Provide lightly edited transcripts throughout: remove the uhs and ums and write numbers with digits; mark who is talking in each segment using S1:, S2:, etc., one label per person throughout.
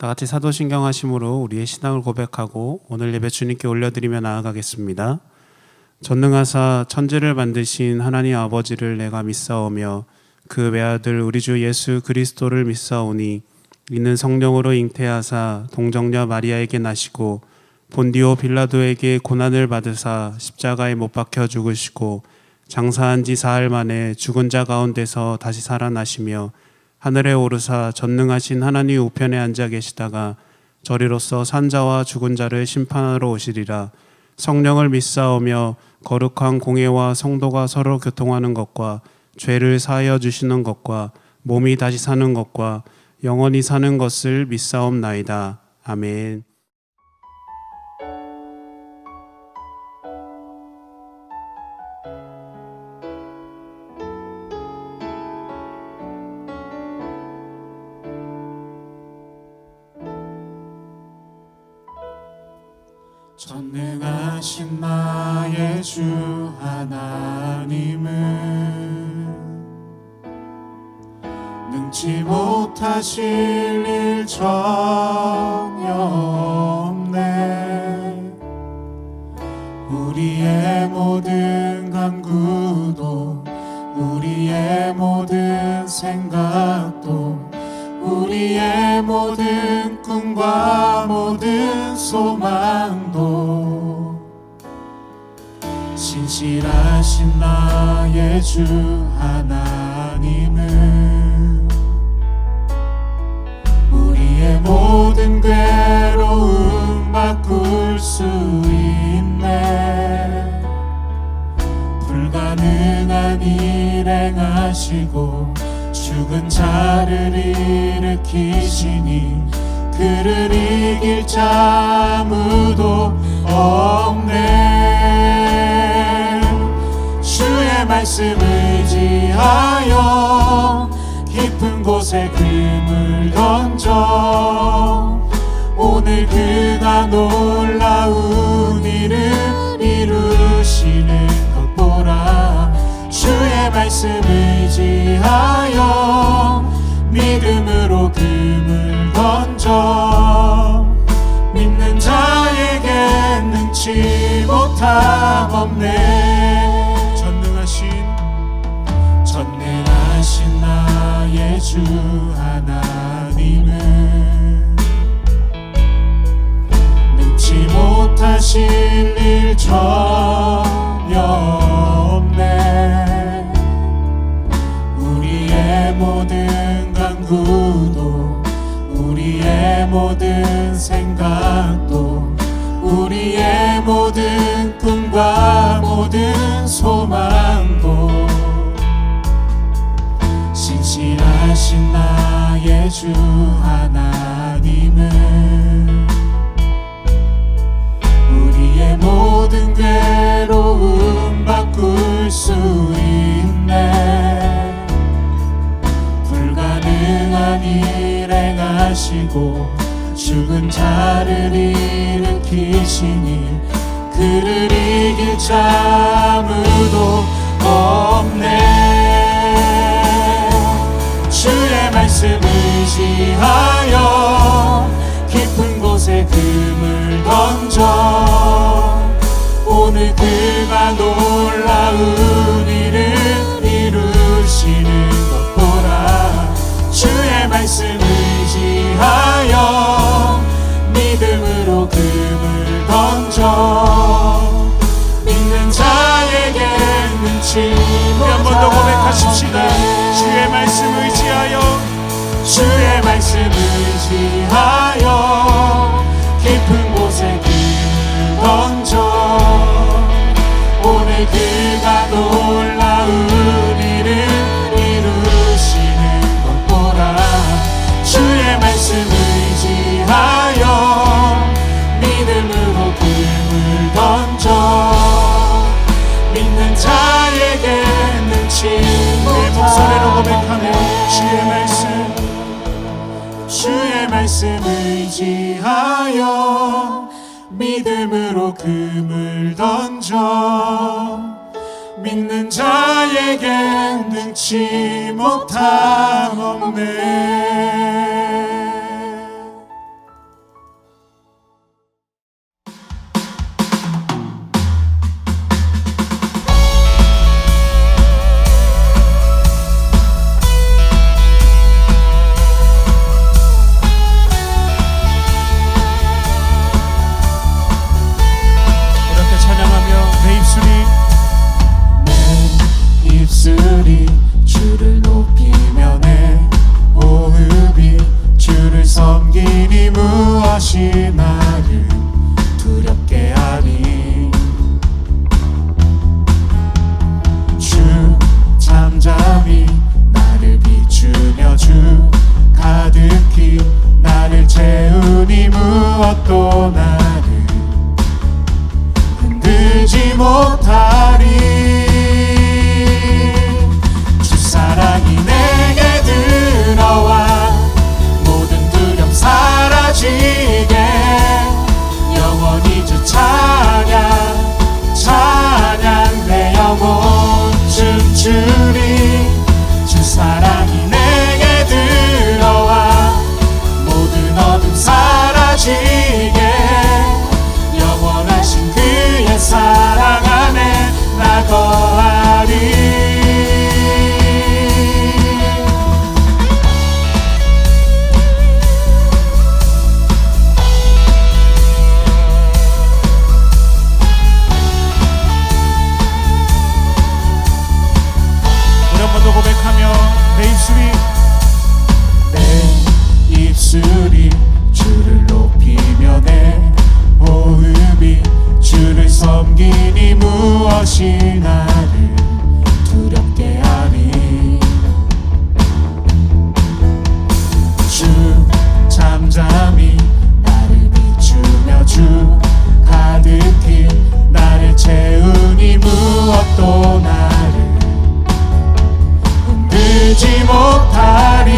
S1: 다 같이 사도신경 하심으로 우리의 신앙을 고백하고 오늘 예배 주님께 올려드리며 나아가겠습니다. 전능하사 천지를 만드신 하나님 아버지를 내가 믿사오며 그 외아들 우리 주 예수 그리스도를 믿사오니 이는 성령으로 잉태하사 동정녀 마리아에게 나시고 본디오 빌라도에게 고난을 받으사 십자가에 못 박혀 죽으시고 장사한 지 사흘 만에 죽은 자 가운데서 다시 살아나시며 하늘에 오르사 전능하신 하나님 우편에 앉아 계시다가 저리로서 산자와 죽은 자를 심판하러 오시리라. 성령을 믿사오며 거룩한 공회와 성도가 서로 교통하는 것과 죄를 사하여 주시는 것과 몸이 다시 사는 것과 영원히 사는 것을 믿사옵나이다. 아멘.
S2: 전능하신 나의 주 하나님은 능치 못하실 일 전혀 없네. 우리의 모든 간구도 우리의 모든 생각도 우리의 모든 꿈과 모든 소망도 신실하신 나의 주 하나님은 우리의 모든 괴로움 바꿀 수 있네. 불가능한 일 행하시고 죽은 자를 일으키시니 그를 이길 자 아무도 없네. 주의 말씀 의지하여 깊은 곳에 금을 던져 오늘 그가 놀라운 일을 이루시는 것 보라. 주의 말씀 의지하여 믿음으로 금을 던져 믿는 자에게 능치 못함 없네. 전능하신 나의 주 하나님은 능치 못하실 일 전혀 없네. 우리의 모든 간구도 우리의 모든 생각도 우리의 모든 꿈과 모든 소망도 신실하신 나의 주 하나님은 우리의 모든 괴로움 바꿀 수 있네. 불가능한 일 행하시고 죽은 자를 일으키시니 그를 이길 자 아무도 없네. 주의 말씀 의지하여 깊은 곳에 금을 던져 오늘 그가 놀라운 일을 이루시는 것 보라. 주의 말씀 의지하여 믿음으로 금을 던져 믿는 자에게 능치 한 번 더 고백하십시다. 주의 말씀 의지하여 주의 말씀 의지하여 깊은 곳에 금을 던져 오늘 그가 놀라운 일을 이루시는 것 보라. 주의 말씀 의지하여 믿음으로 금을 던져 믿는 자에게 능치 내 목소리로 고백하며 주의 말씀 의지하여 믿음으로 금을 던져 믿는 자에게 능치 못함 없네. 무엇이 나를 두렵게 하니 주 잠잠히 나를 비추며 주 가득히 나를 채우니 무엇도 나를 흔들지 못하리. 주 사랑이 내게 들어와 모든 두려움 사라지게 영원히 주 찬양 찬양 내 영혼 춤추리. 주 사랑이 내게 들어와 모든 어둠 사라지게 영원하신 그의 사랑 안에 나 거하리.
S1: 우리 한 번 더 고백하며
S2: 내 입술이 주를 높이며 내 호흡이 주를 섬기니 무엇이 나를 두렵게 하니 주 잠잠히 나를 비추며 주 가득히 나를 채우니 무엇도 나를 흔들지 못하리.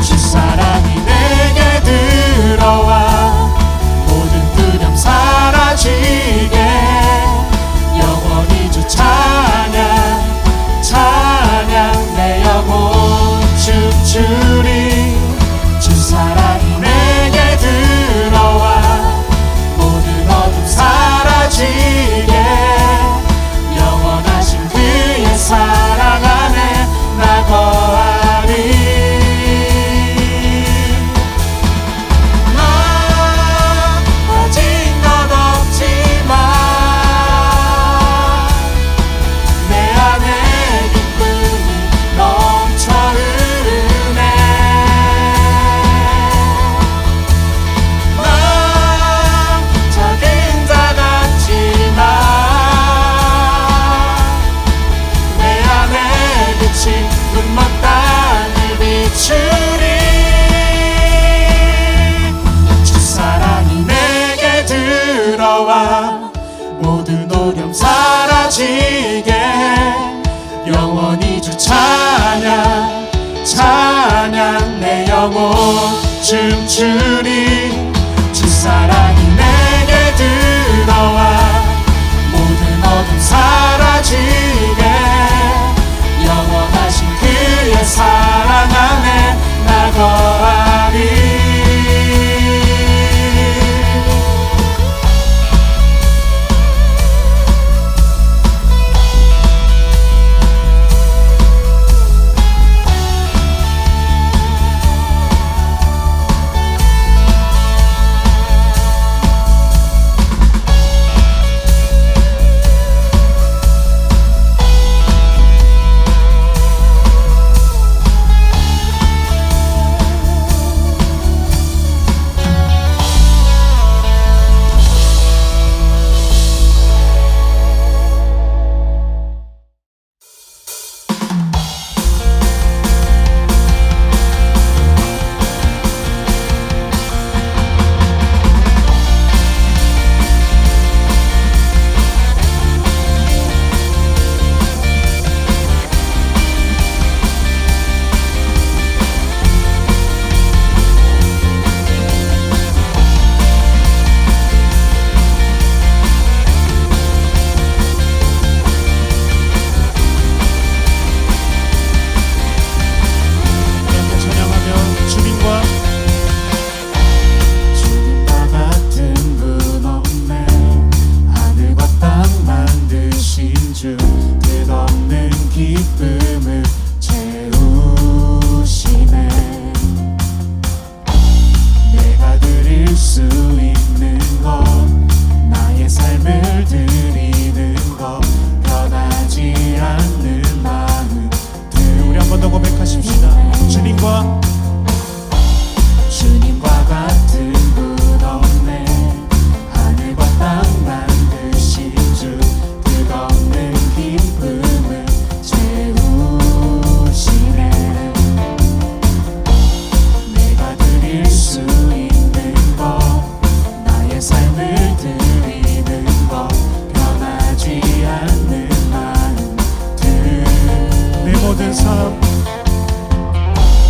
S2: 주 사랑이 내게 들어와 모든 두려움 사라지게 영원히 주 찬양 찬양 내 영혼 춤추리. 주 사랑이 내게 들어와 모든 어둠 사라지게 영원하신 그의 사랑 안에 나 거하리. 아직 넌 없지만 내 안에 기쁨이 넘쳐 흐르네. 난 작은 자 같지만 내 안에 빛이 눈먼 땅을 비추리. 주 사랑이 내게 들어와 모든 어려움 사라지게 영원히 주 찬양 찬양 내 영혼 춤추리. 주 사랑이 내게 들어와 모든 어둠 사라지게 영원하신 그의 사랑 안에 나 거하리.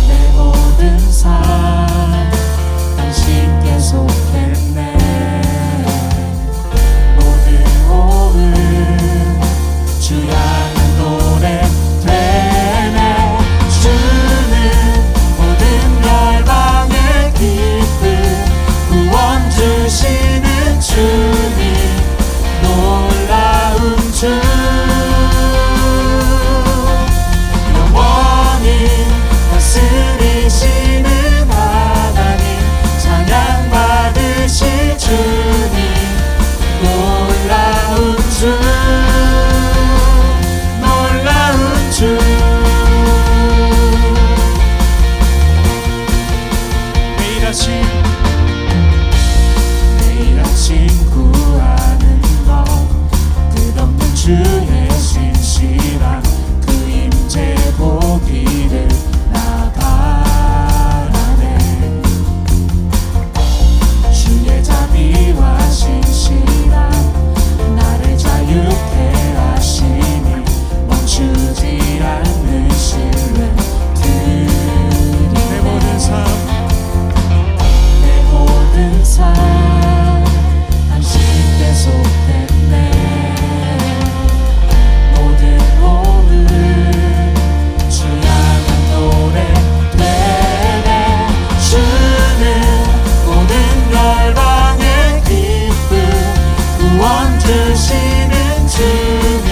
S2: 내 모든 삶 당신께 속했네. 모든 오은 주 향한 노래 되네. 주는 모든 열방의 기쁨 구원 주시는 주님 놀라운 주. 영원히 다스리시는 하나님 찬양 받으실 주님 놀라운 주. 놀라운 주. 매일 아침 구하는 것 끝없는 주의 신실한 그 임재 보기를 나 바라네. 주의 자비와 신실한 나를 자유케 하시니 멈추지 않는 신뢰 드리네. 내 모든 삶 당신께 속했네. 모든 오은 주 향한 노래 되네. 주는 모든 열방의 기쁨 구원 주시는 주님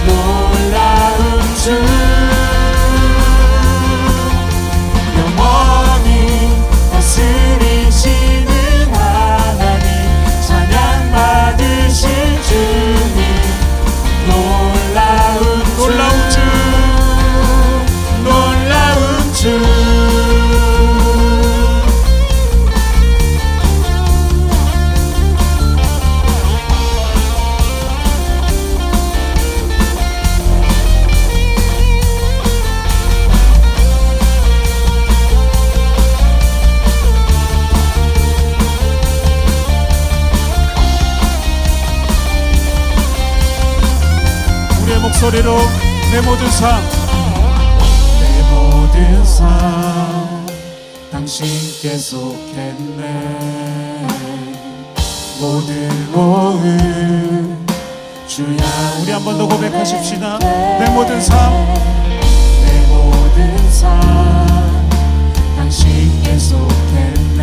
S2: 놀라운 주. 영원히 다스리시는 주님 놀라운 주. 놀라운 주.
S3: 목소리로 내 모든 삶
S2: 내 모든 삶 당신께 속했네. 모든 오은 주야.
S3: 우리 한 번 더 고백하십시다. 내 모든 삶
S2: 내 모든 삶 당신께 속했네.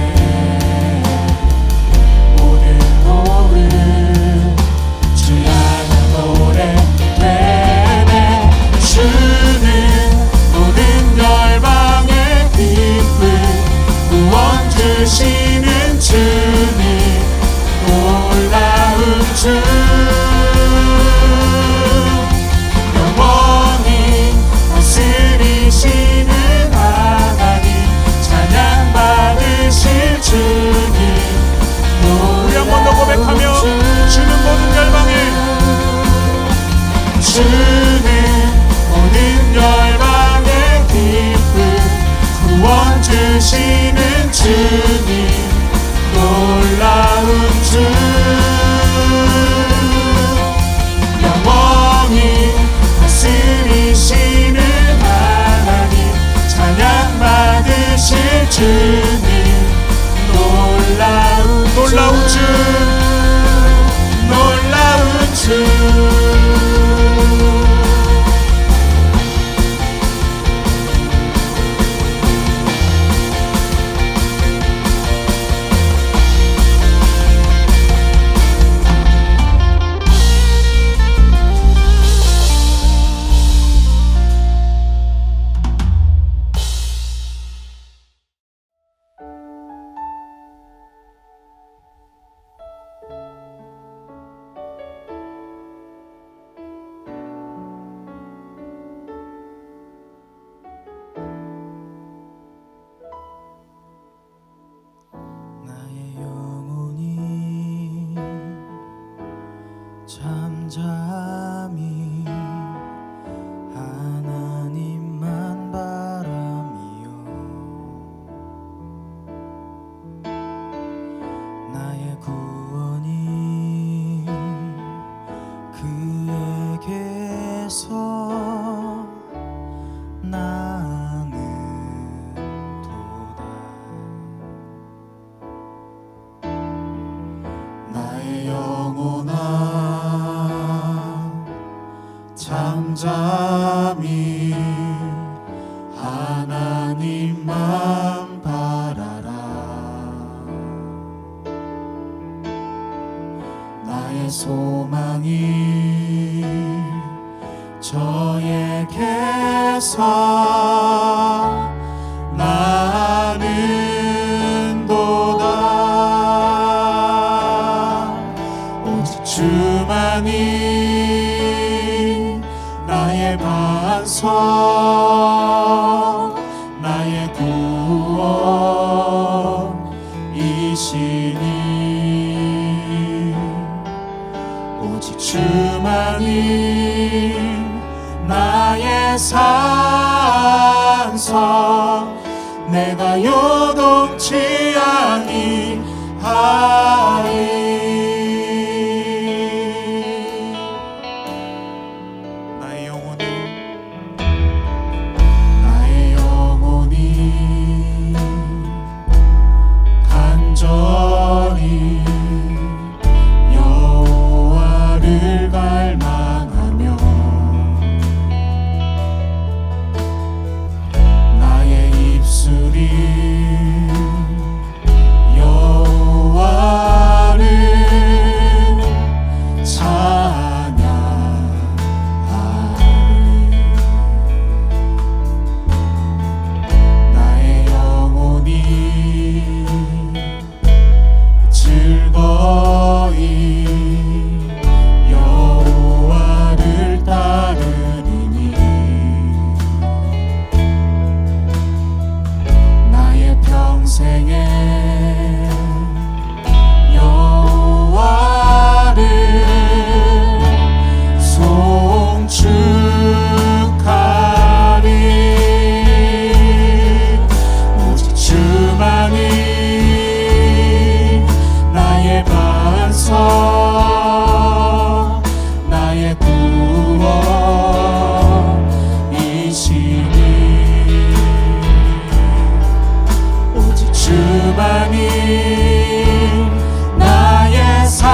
S2: 모든 오은 주야 노래 되네. 주는 모든 열방의 기쁨 구원 주시는 주님 놀라운 주. 영원히 다스리시는 하나님 찬양 받으실 주님
S3: 우리 한 번 더 고백하며 주는 모든 열방에
S2: 주는 모든 열방의 기쁨 구원 주시는 주님 놀라운 주. 영원히 다스리시는 하나님 찬양 받으실 주님 놀라운 주. 놀라운 주. 나는 도다. 나의 영혼아 잠잠히 하나님만 바라라. 나의 소망이 저에게서 나는 도다. 오직 주만이 나의 반석, 나의 구원이시니. 오직 주만이 나의 산성, 내가 요동치 아니하리.
S3: 나의 영혼이
S2: 나의 영혼이 간절히 여호와를 갈망하며 나의 입술이 여호와를 찬양하리. 나의 영혼이 즐거이 여호와를 따르리니. 나의 평생에 여호와를 송축하리. 오직 주만이 나의 반석, 나의 구원이시니. 오직 주만이 나의 산성,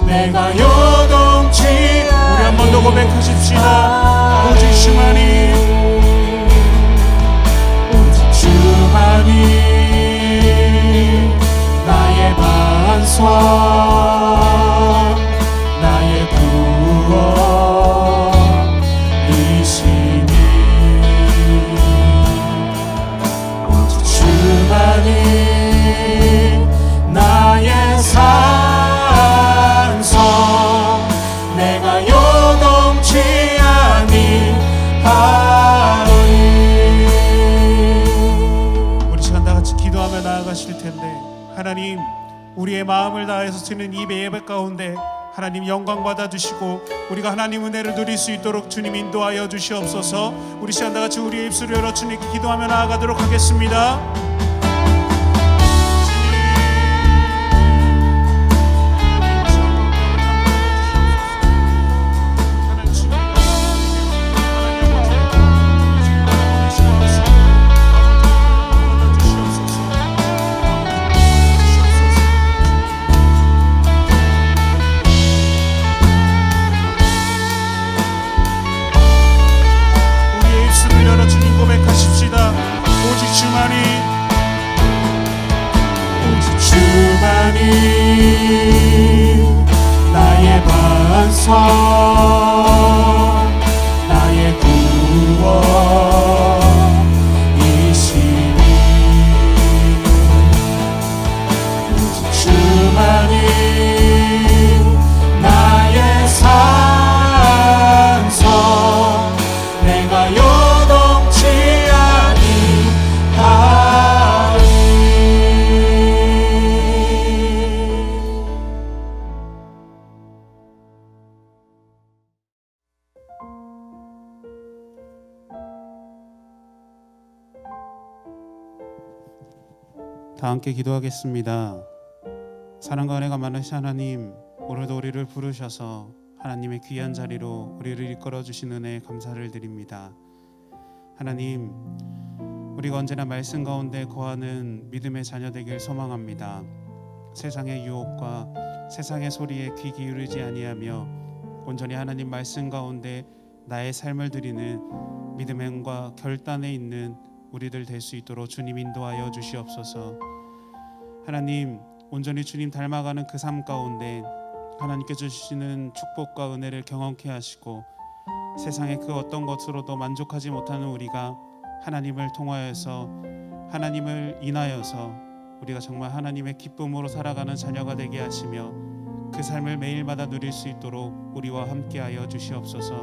S2: 내가 요동치.
S3: 우리 한 번 더 고백하십시다. 오직 주만이
S2: 오직 주만이 나의 반석, 나의 구원이시니. 오직 주만이 나의 산성, 내가 요동치 아니하리.
S3: 우리 시간 다 같이 기도하며 나아가실 텐데, 하나님 우리의 마음을 다해서 드는 이 예배 가운데 하나님 영광 받아 주시고 우리가 하나님 은혜를 누릴 수 있도록 주님 인도하여 주시옵소서. 우리 시간 다 같이 우리의 입술을 열어 주님께 기도하며 나아가도록 하겠습니다. 우리의 입술을 열어 주님 고백하십시다. 오직 주만이
S2: 오직 주만이 나의 반석, 나의 구원이시니. 오직 주만이 나의 산성, 내가 요동치 아니하리.
S1: 다 함께 기도하겠습니다. 사랑과 은혜가 많으신 하나님, 오늘도 우리를 부르셔서 하나님의 귀한 자리로 우리를 이끌어 주신 은혜에 감사를 드립니다. 하나님, 우리가 언제나 말씀 가운데 거하는 믿음의 자녀 되길 소망합니다. 세상의 유혹과 세상의 소리에 귀 기울이지 아니하며 온전히 하나님 말씀 가운데 나의 삶을 드리는 믿음과 결단에 있는 우리들 될 수 있도록 주님 인도하여 주시옵소서. 하나님, 온전히 주님 닮아가는 그 삶 가운데 하나님께 주시는 축복과 은혜를 경험케 하시고 세상의 그 어떤 것으로도 만족하지 못하는 우리가 하나님을 통하여서 하나님을 인하여서 우리가 정말 하나님의 기쁨으로 살아가는 자녀가 되게 하시며 그 삶을 매일마다 누릴 수 있도록 우리와 함께하여 주시옵소서.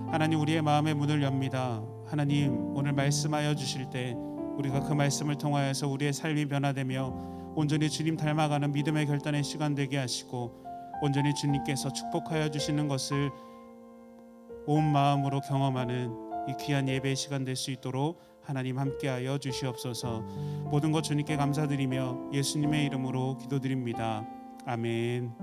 S1: 하나님, 우리의 마음의 문을 엽니다. 하나님, 오늘 말씀하여 주실 때 우리가 그 말씀을 통하여서 우리의 삶이 변화되며 온전히 주님 닮아가는 믿음의 결단의 시간 되게 하시고 온전히 주님께서 축복하여 주시는 것을 온 마음으로 경험하는 이 귀한 예배의 시간 될 수 있도록 하나님 함께하여 주시옵소서. 모든 것 주님께 감사드리며 예수님의 이름으로 기도드립니다. 아멘.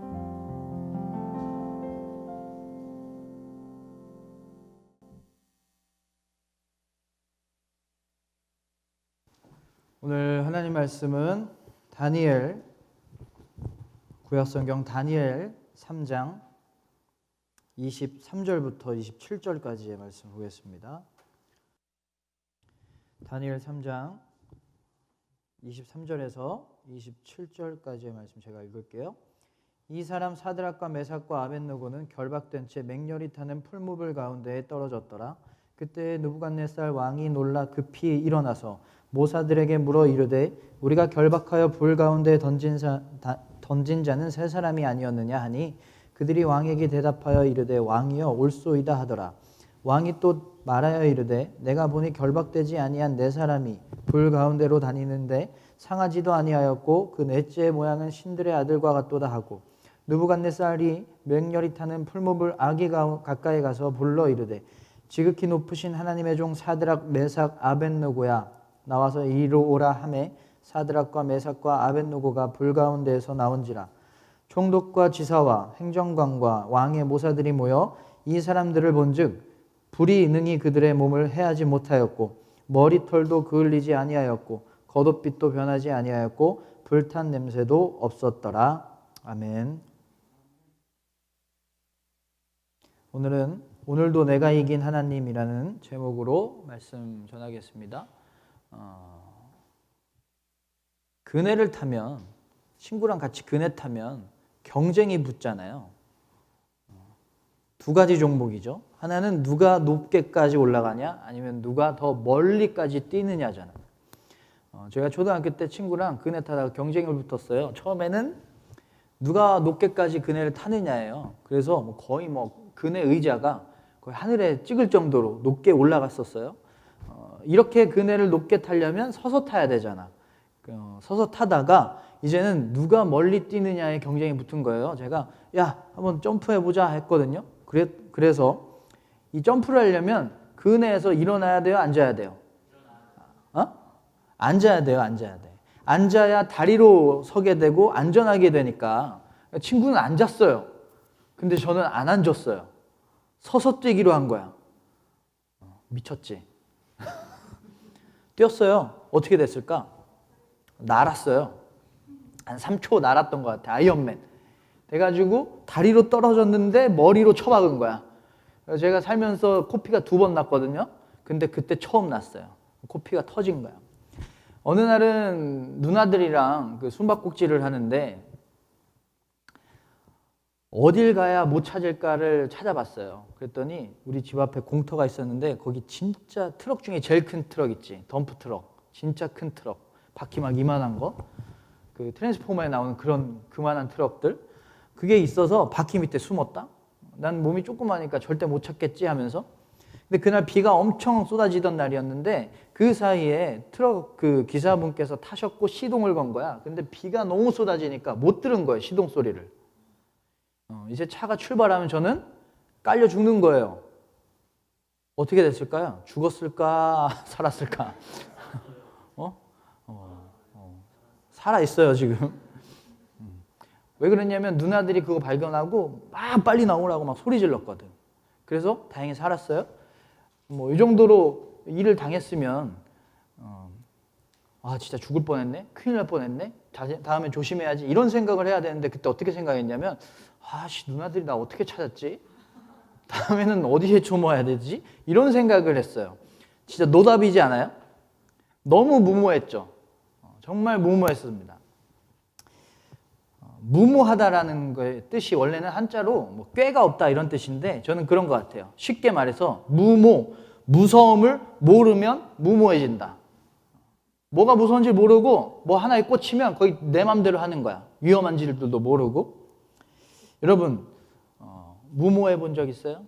S4: 오늘 하나님 말씀은 다니엘, 구약성경 다니엘 3장 23절부터 27절까지의 말씀 보겠습니다. 다니엘 3장 23절에서 27절까지의 말씀 제가 읽을게요. 이 사람 사드락과 메삭과 아벳느고는 결박된 채 맹렬히 타는 풀무불 가운데에 떨어졌더라. 그때 느부갓네살 왕이 놀라 급히 일어나서 모사들에게 물어 이르되 우리가 결박하여 불 가운데 던진 자는 세 사람이 아니었느냐 하니 그들이 왕에게 대답하여 이르되 왕이여 올소이다 하더라. 왕이 또 말하여 이르되 내가 보니 결박되지 아니한 네 사람이 불 가운데로 다니는데 상하지도 아니하였고 그 넷째의 모양은 신들의 아들과 같도다 하고 느부갓네살이 맹렬히 타는 풀무불 아기 가까이 가서 불러 이르되 지극히 높으신 하나님의 종 사드락 메삭 아벳느고야 나와서 이리로 오라 하매 사드락과 메삭과 아벳느고가 불 가운데에서 나온지라. 총독과 지사와 행정관과 왕의 모사들이 모여 이 사람들을 본즉 불이 능히 그들의 몸을 해하지 못하였고 머리털도 그을리지 아니하였고 겉옷빛도 변하지 아니하였고 불탄 냄새도 없었더라. 아멘. 오늘은 오늘도 내가 이긴 하나님이라는 제목으로 말씀 전하겠습니다. 그네를 타면, 친구랑 같이 그네 타면 경쟁이 붙잖아요. 두 가지 종목이죠. 하나는 누가 높게까지 올라가냐, 아니면 누가 더 멀리까지 뛰느냐잖아요. 제가 초등학교 때 친구랑 그네 타다가 경쟁을 붙었어요. 처음에는 누가 높게까지 그네를 타느냐예요. 그래서 거의 그네 의자가 거의 하늘에 찍을 정도로 높게 올라갔었어요. 이렇게 그네를 높게 타려면 서서 타야 되잖아. 서서 타다가 이제는 누가 멀리 뛰느냐의 경쟁이 붙은 거예요. 제가 야 한번 점프해보자 했거든요. 그래서 이 점프를 하려면 그네에서 일어나야 돼요? 앉아야 돼요? 앉아야 돼요. 앉아야 돼. 앉아야 다리로 서게 되고 안전하게 되니까 친구는 앉았어요. 근데 저는 안 앉았어요. 서서 뛰기로 한 거야. 미쳤지? 뛰었어요. 어떻게 됐을까? 날았어요. 한 3초 날았던 것 같아. 아이언맨. 돼가지고 다리로 떨어졌는데 머리로 쳐박은 거야. 제가 살면서 코피가 2번 났거든요. 근데 그때 처음 났어요. 코피가 터진 거야. 어느 날은 누나들이랑 그 숨바꼭질을 하는데 어딜 가야 못 찾을까를 찾아봤어요. 그랬더니 우리 집 앞에 공터가 있었는데 거기 진짜 트럭 중에 제일 큰 트럭 있지. 덤프 트럭. 진짜 큰 트럭. 바퀴 막 이만한 거. 그 트랜스포머에 나오는 그런 그만한 트럭들. 그게 있어서 바퀴 밑에 숨었다. 난 몸이 조그마하니까 절대 못 찾겠지 하면서. 근데 그날 비가 엄청 쏟아지던 날이었는데 그 사이에 트럭 그 기사분께서 타셨고 시동을 건 거야. 근데 비가 너무 쏟아지니까 못 들은 거예요. 시동 소리를. 이제 차가 출발하면 저는 깔려 죽는 거예요. 어떻게 됐을까요? 죽었을까? 살았을까? 살아 있어요 지금. 왜 그랬냐면 누나들이 그거 발견하고 막 빨리 나오라고 막 소리 질렀거든. 그래서 다행히 살았어요. 뭐 이 정도로 일을 당했으면 아 진짜 죽을 뻔했네, 큰일 날 뻔했네, 다음에 조심해야지 이런 생각을 해야 되는데 그때 어떻게 생각했냐면 아씨 누나들이 나 어떻게 찾았지? 다음에는 어디에 숨어야 되지? 이런 생각을 했어요. 진짜 노답이지 않아요? 너무 무모했죠. 정말 무모했습니다. 무모하다라는 거의 뜻이 원래는 한자로 뭐 꾀가 없다 이런 뜻인데 저는 그런 것 같아요. 쉽게 말해서 무서움을 모르면 무모해진다. 뭐가 무서운지 모르고 뭐 하나에 꽂히면 거의 내 맘대로 하는 거야. 위험한 줄도 모르고. 여러분 무모해 본 적 있어요?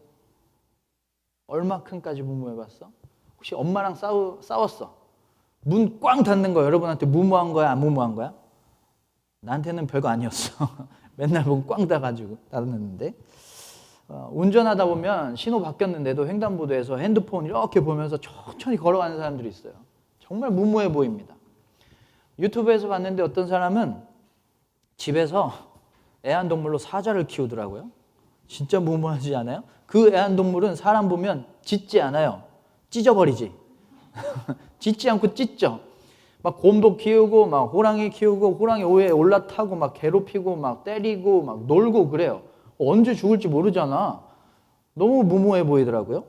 S4: 얼마큼까지 무모해 봤어? 혹시 엄마랑 싸웠어? 문 꽝 닫는 거 여러분한테 무모한 거야 안 무모한 거야? 나한테는 별거 아니었어. 맨날 문 꽝 닫았는데 운전하다 보면 신호 바뀌었는데도 횡단보도에서 핸드폰 이렇게 보면서 천천히 걸어가는 사람들이 있어요. 정말 무모해 보입니다. 유튜브에서 봤는데 어떤 사람은 집에서 애완동물로 사자를 키우더라고요. 진짜 무모하지 않아요? 그 애완동물은 사람 보면 짖지 않아요. 찢어버리지. 짖지 않고 찢죠. 막 곰도 키우고 막 호랑이 키우고 호랑이 오에 올라타고 막 괴롭히고 막 때리고 막 놀고 그래요. 언제 죽을지 모르잖아. 너무 무모해 보이더라고요.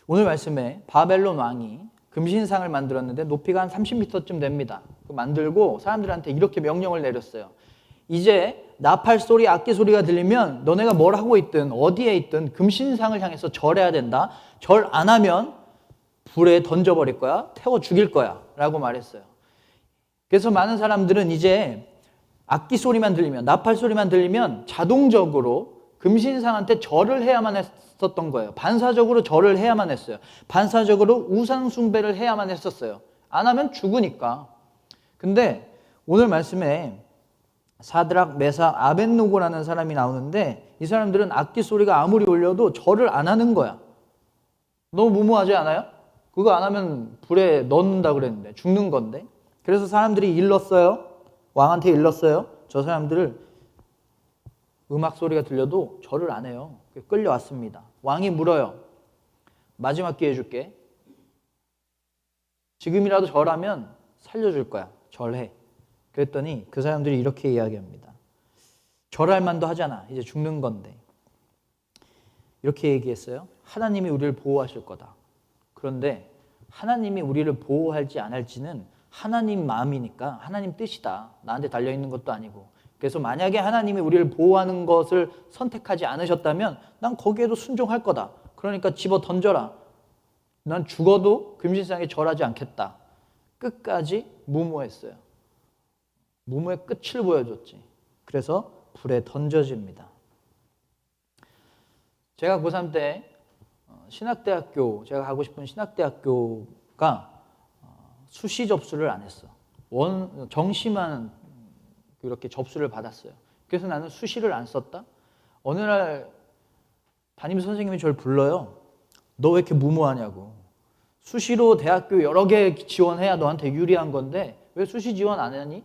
S4: 오늘 말씀에 바벨론 왕이 금신상을 만들었는데 높이가 한 30m쯤 됩니다. 만들고 사람들한테 이렇게 명령을 내렸어요. 이제 나팔 소리, 악기 소리가 들리면 너네가 뭘 하고 있든 어디에 있든 금신상을 향해서 절해야 된다. 절 안 하면 불에 던져버릴 거야. 태워 죽일 거야. 라고 말했어요. 그래서 많은 사람들은 이제 악기 소리만 들리면, 나팔 소리만 들리면 자동적으로 금신상한테 절을 해야만 했었던 거예요. 반사적으로 절을 해야만 했어요. 반사적으로 우상 숭배를 해야만 했었어요. 안 하면 죽으니까. 근데 오늘 말씀에 사드락, 메삭, 아벳느고라는 사람이 나오는데 이 사람들은 악기 소리가 아무리 울려도 절을 안 하는 거야. 너무 무모하지 않아요? 그거 안 하면 불에 넣는다 그랬는데 죽는 건데. 그래서 사람들이 일렀어요. 왕한테 일렀어요. 저 사람들을 음악 소리가 들려도 절을 안 해요. 끌려왔습니다. 왕이 물어요. 마지막 기회 줄게. 지금이라도 절하면 살려줄 거야. 절해. 그랬더니 그 사람들이 이렇게 이야기합니다. 절할 만도 하잖아. 이제 죽는 건데. 이렇게 얘기했어요. 하나님이 우리를 보호하실 거다. 그런데 하나님이 우리를 보호할지 안 할지는 하나님 마음이니까 하나님 뜻이다. 나한테 달려있는 것도 아니고. 그래서 만약에 하나님이 우리를 보호하는 것을 선택하지 않으셨다면 난 거기에도 순종할 거다. 그러니까 집어 던져라. 난 죽어도 금신상에 절하지 않겠다. 끝까지 무모했어요. 무모의 끝을 보여줬지. 그래서 불에 던져집니다. 제가 고3 때 신학대학교, 제가 가고 싶은 신학대학교가 수시 접수를 안 했어. 정시만 이렇게 접수를 받았어요. 그래서 나는 수시를 안 썼다. 어느 날 담임 선생님이 저를 불러요. 너 왜 이렇게 무모하냐고. 수시로 대학교 여러 개 지원해야 너한테 유리한 건데 왜 수시 지원 안 하니?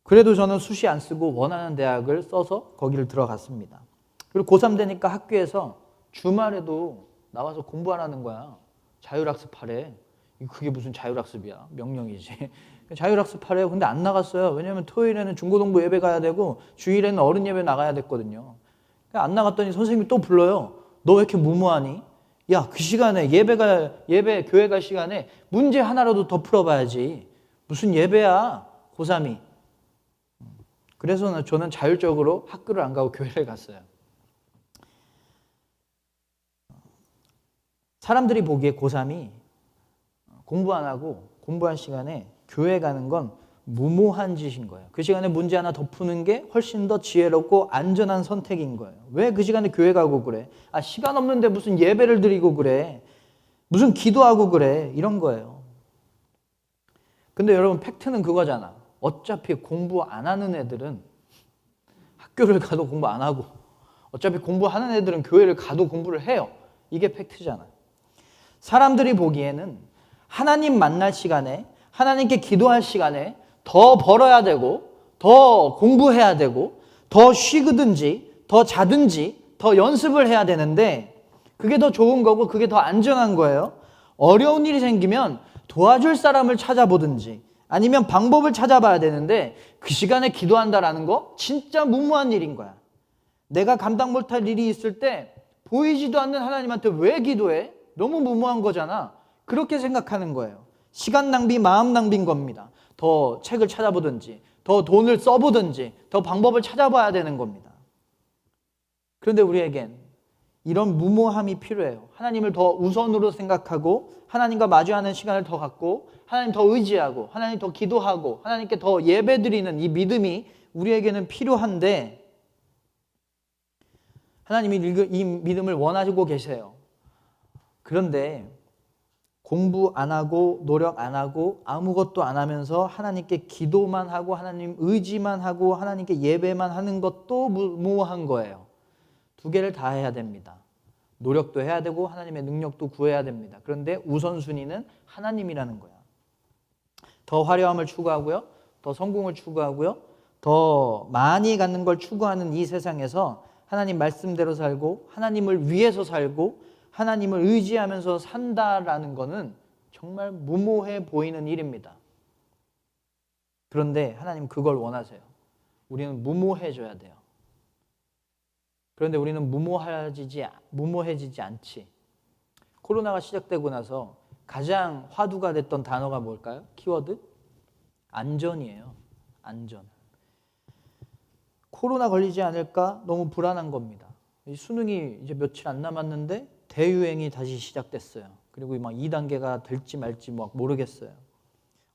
S4: 그래도 저는 수시 안 쓰고 원하는 대학을 써서 거기를 들어갔습니다. 그리고 고3 되니까 학교에서 주말에도 나와서 공부하라는 거야. 자율학습하래. 그게 무슨 자율학습이야. 명령이지. 자율학습하래요. 근데 안 나갔어요. 왜냐하면 토요일에는 중고등부 예배 가야 되고 주일에는 어른 예배 나가야 됐거든요. 안 나갔더니 선생님이 또 불러요. 너 왜 이렇게 무모하니? 야, 그 시간에 교회 갈 시간에 문제 하나라도 더 풀어봐야지. 무슨 예배야, 고3이. 그래서 저는 자율적으로 학교를 안 가고 교회를 갔어요. 사람들이 보기에 고3이 공부 안 하고 공부할 시간에 교회 가는 건 무모한 짓인 거예요. 그 시간에 문제 하나 더 푸는 게 훨씬 더 지혜롭고 안전한 선택인 거예요. 왜 그 시간에 교회 가고 그래? 아, 시간 없는데 무슨 예배를 드리고 그래? 무슨 기도하고 그래? 이런 거예요. 근데 여러분 팩트는 그거잖아. 어차피 공부 안 하는 애들은 학교를 가도 공부 안 하고 어차피 공부하는 애들은 교회를 가도 공부를 해요. 이게 팩트잖아. 사람들이 보기에는 하나님 만날 시간에 하나님께 기도할 시간에 더 벌어야 되고 더 공부해야 되고 더 쉬든지 더 자든지 더 연습을 해야 되는데 그게 더 좋은 거고 그게 더 안전한 거예요. 어려운 일이 생기면 도와줄 사람을 찾아보든지 아니면 방법을 찾아봐야 되는데 그 시간에 기도한다라는 거 진짜 무모한 일인 거야. 내가 감당 못할 일이 있을 때 보이지도 않는 하나님한테 왜 기도해? 너무 무모한 거잖아. 그렇게 생각하는 거예요. 시간 낭비, 마음 낭비인 겁니다. 더 책을 찾아보든지 더 돈을 써보든지 더 방법을 찾아봐야 되는 겁니다. 그런데 우리에겐 이런 무모함이 필요해요. 하나님을 더 우선으로 생각하고 하나님과 마주하는 시간을 더 갖고 하나님 더 의지하고 하나님 더 기도하고 하나님께 더 예배드리는 이 믿음이 우리에게는 필요한데 하나님이 이 믿음을 원하시고 계세요. 그런데 공부 안 하고 노력 안 하고 아무것도 안 하면서 하나님께 기도만 하고 하나님 의지만 하고 하나님께 예배만 하는 것도 무모한 거예요. 두 개를 다 해야 됩니다. 노력도 해야 되고 하나님의 능력도 구해야 됩니다. 그런데 우선순위는 하나님이라는 거야. 더 화려함을 추구하고요. 더 성공을 추구하고요. 더 많이 갖는 걸 추구하는 이 세상에서 하나님 말씀대로 살고 하나님을 위해서 살고 하나님을 의지하면서 산다라는 거는 정말 무모해 보이는 일입니다. 그런데 하나님 그걸 원하세요. 우리는 무모해져야 돼요. 그런데 우리는 무모해지지 않지. 코로나가 시작되고 나서 가장 화두가 됐던 단어가 뭘까요? 키워드? 안전이에요. 안전. 코로나 걸리지 않을까 너무 불안한 겁니다. 수능이 이제 며칠 안 남았는데 대유행이 다시 시작됐어요. 그리고 막 2단계가 될지 말지 막 모르겠어요.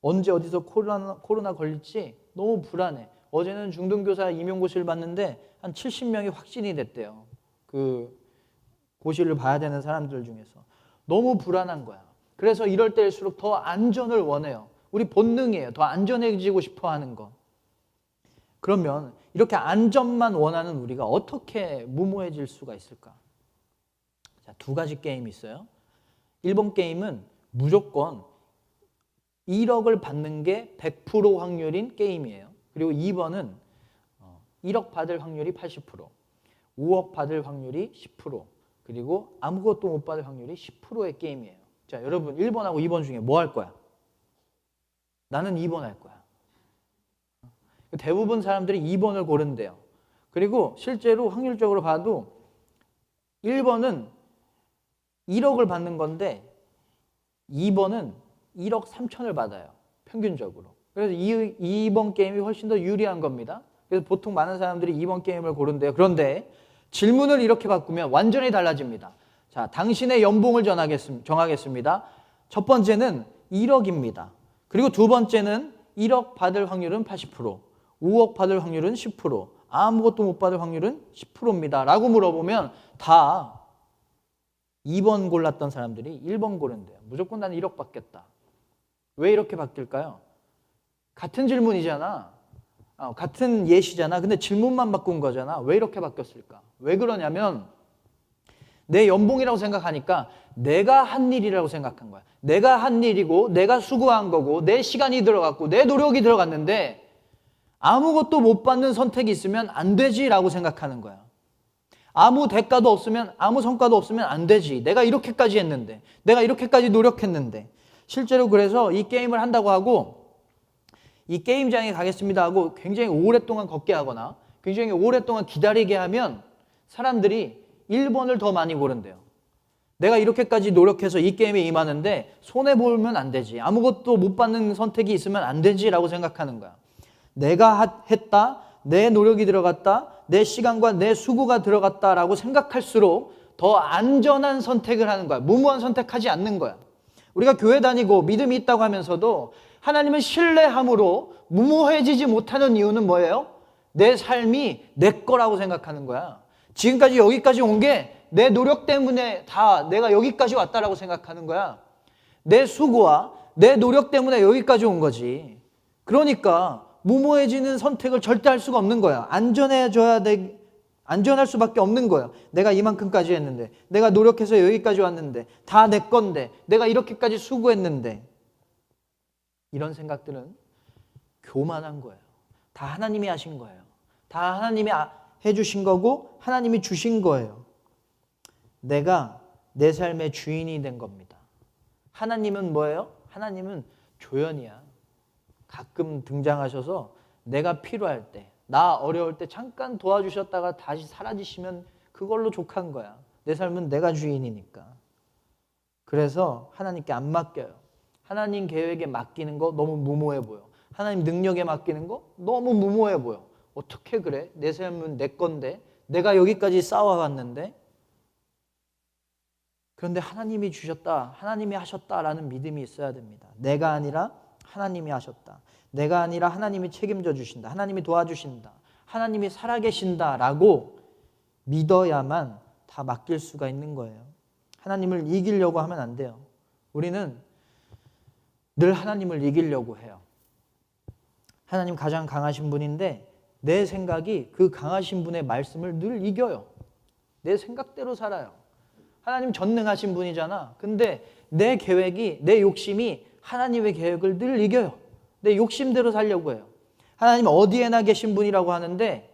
S4: 언제 어디서 코로나 걸릴지 너무 불안해. 어제는 중등교사 임용고시를 봤는데 한 70명이 확진이 됐대요. 그 고시를 봐야 되는 사람들 중에서. 너무 불안한 거야. 그래서 이럴 때일수록 더 안전을 원해요. 우리 본능이에요. 더 안전해지고 싶어 하는 거. 그러면 이렇게 안전만 원하는 우리가 어떻게 무모해질 수가 있을까? 자, 두 가지 게임이 있어요. 1번 게임은 무조건 1억을 받는 게 100% 확률인 게임이에요. 그리고 2번은 1억 받을 확률이 80%, 5억 받을 확률이 10%, 그리고 아무것도 못 받을 확률이 10%의 게임이에요. 자, 여러분 1번하고 2번 중에 뭐 할 거야? 나는 2번 할 거야. 대부분 사람들이 2번을 고른대요. 그리고 실제로 확률적으로 봐도 1번은 1억을 받는 건데 2번은 1억 3천을 받아요. 평균적으로. 그래서 2번 게임이 훨씬 더 유리한 겁니다. 그래서 보통 많은 사람들이 2번 게임을 고른대요. 그런데 질문을 이렇게 바꾸면 완전히 달라집니다. 자, 당신의 연봉을 정하겠습니다. 첫 번째는 1억입니다. 그리고 두 번째는 1억 받을 확률은 80%, 5억 받을 확률은 10%, 아무것도 못 받을 확률은 10%입니다. 라고 물어보면 다 2번 골랐던 사람들이 1번 고른대요. 무조건 나는 1억 받겠다. 왜 이렇게 바뀔까요? 같은 질문이잖아. 같은 예시잖아. 근데 질문만 바꾼 거잖아. 왜 이렇게 바뀌었을까? 왜 그러냐면 내 연봉이라고 생각하니까 내가 한 일이라고 생각한 거야. 내가 한 일이고 내가 수고한 거고 내 시간이 들어갔고 내 노력이 들어갔는데 아무것도 못 받는 선택이 있으면 안 되지라고 생각하는 거야. 아무 대가도 없으면 아무 성과도 없으면 안 되지. 내가 이렇게까지 했는데 내가 이렇게까지 노력했는데 실제로 그래서 이 게임을 한다고 하고 이 게임장에 가겠습니다 하고 굉장히 오랫동안 걷게 하거나 굉장히 오랫동안 기다리게 하면 사람들이 1번을 더 많이 고른대요. 내가 이렇게까지 노력해서 이 게임에 임하는데 손해보면 안 되지. 아무것도 못 받는 선택이 있으면 안 되지라고 생각하는 거야. 내가 했다, 내 노력이 들어갔다, 내 시간과 내 수고가 들어갔다라고 생각할수록 더 안전한 선택을 하는 거야. 무모한 선택하지 않는 거야. 우리가 교회 다니고 믿음이 있다고 하면서도 하나님을 신뢰함으로 무모해지지 못하는 이유는 뭐예요? 내 삶이 내 거라고 생각하는 거야. 지금까지 여기까지 온 게 내 노력 때문에 다 내가 여기까지 왔다라고 생각하는 거야. 내 수고와 내 노력 때문에 여기까지 온 거지. 그러니까 무모해지는 선택을 절대 할 수가 없는 거야. 안전할 수밖에 없는 거야. 내가 이만큼까지 했는데, 내가 노력해서 여기까지 왔는데, 다 내 건데, 내가 이렇게까지 수고했는데. 이런 생각들은 교만한 거예요. 다 하나님이 하신 거예요. 다 하나님이 해주신 거고 하나님이 주신 거예요. 내가 내 삶의 주인이 된 겁니다. 하나님은 뭐예요? 하나님은 조연이야. 가끔 등장하셔서 내가 필요할 때, 나 어려울 때 잠깐 도와주셨다가 다시 사라지시면 그걸로 족한 거야. 내 삶은 내가 주인이니까. 그래서 하나님께 안 맡겨요. 하나님 계획에 맡기는 거 너무 무모해 보여. 하나님 능력에 맡기는 거 너무 무모해 보여. 어떻게 그래? 내 삶은 내 건데, 내가 여기까지 쌓아왔는데. 그런데 하나님이 주셨다, 하나님이 하셨다라는 믿음이 있어야 됩니다. 내가 아니라 하나님이 하셨다. 내가 아니라 하나님이 책임져 주신다. 하나님이 도와주신다. 하나님이 살아계신다라고 믿어야만 다 맡길 수가 있는 거예요. 하나님을 이기려고 하면 안 돼요. 우리는 늘 하나님을 이기려고 해요. 하나님 가장 강하신 분인데 내 생각이 그 강하신 분의 말씀을 늘 이겨요. 내 생각대로 살아요. 하나님 전능하신 분이잖아. 근데 내 계획이, 내 욕심이 하나님의 계획을 늘 이겨요. 내 욕심대로 살려고 해요. 하나님 어디에나 계신 분이라고 하는데